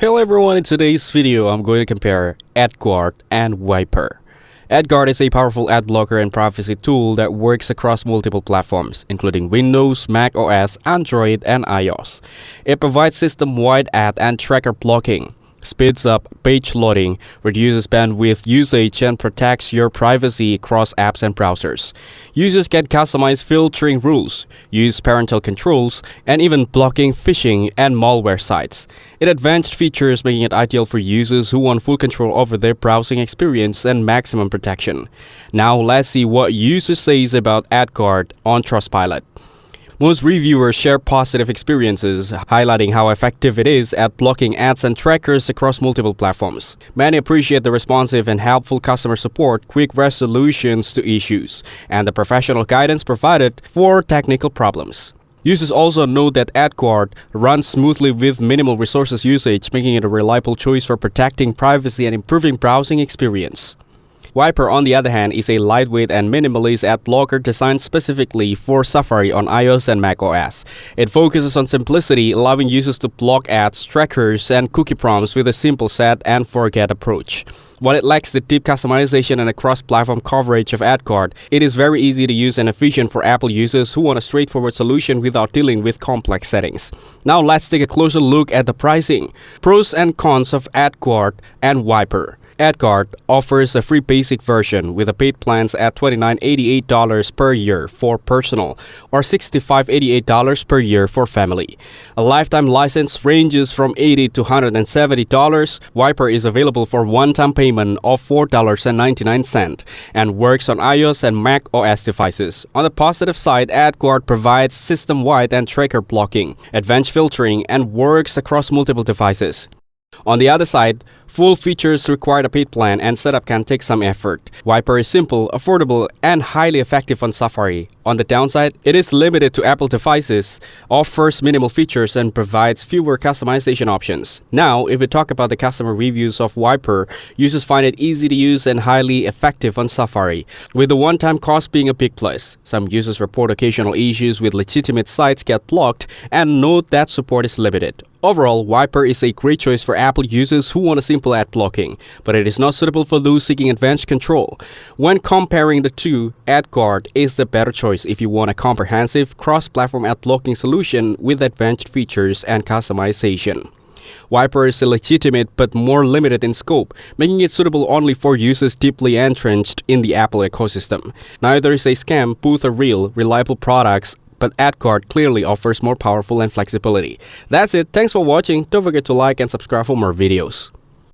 Hello everyone, in today's video I'm going to compare AdGuard and Wipr. AdGuard is a powerful ad blocker and privacy tool that works across multiple platforms, including Windows, Mac OS, Android, and iOS. It provides system-wide ad and tracker blocking, speeds up page loading, reduces bandwidth usage, and protects your privacy across apps and browsers. Users can customize filtering rules, use parental controls, and even blocking phishing and malware sites. It advanced features making it ideal for users who want full control over their browsing experience and maximum protection. Now let's see what users say about AdGuard on Trustpilot. Most reviewers share positive experiences, highlighting how effective it is at blocking ads and trackers across multiple platforms. Many appreciate the responsive and helpful customer support, quick resolutions to issues, and the professional guidance provided for technical problems. Users also note that AdGuard runs smoothly with minimal resources usage, making it a reliable choice for protecting privacy and improving browsing experience. Wipr, on the other hand, is a lightweight and minimalist ad blocker designed specifically for Safari on iOS and Mac OS. It focuses on simplicity, allowing users to block ads, trackers, and cookie prompts with a simple set and forget approach. While it lacks the deep customization and the cross-platform coverage of AdGuard, it is very easy to use and efficient for Apple users who want a straightforward solution without dealing with complex settings. Now let's take a closer look at the pricing, pros and cons of AdGuard and Wipr. AdGuard offers a free basic version with the paid plans at $29.88 per year for personal or $65.88 per year for family. A lifetime license ranges from $80 to $170. Wipr is available for one-time payment of $4.99 and works on iOS and Mac OS devices. On the positive side, AdGuard provides system-wide and tracker blocking, advanced filtering, and works across multiple devices. On the other side, full features require a paid plan and setup can take some effort. Wipr is simple, affordable, and highly effective on Safari. On the downside, it is limited to Apple devices, offers minimal features, and provides fewer customization options. Now, if we talk about the customer reviews of Wipr, users find it easy to use and highly effective on Safari, with the one-time cost being a big plus. Some users report occasional issues with legitimate sites get blocked and note that support is limited. Overall, Wipr is a great choice for Apple users who want a simple ad blocking, but it is not suitable for those seeking advanced control. When comparing the two, AdGuard is the better choice if you want a comprehensive cross-platform ad blocking solution with advanced features and customization. Wipr is legitimate but more limited in scope, making it suitable only for users deeply entrenched in the Apple ecosystem. Neither is a scam, both are real, reliable products, but AdGuard clearly offers more powerful and flexibility. That's it. Thanks for watching. Don't forget to like and subscribe for more videos.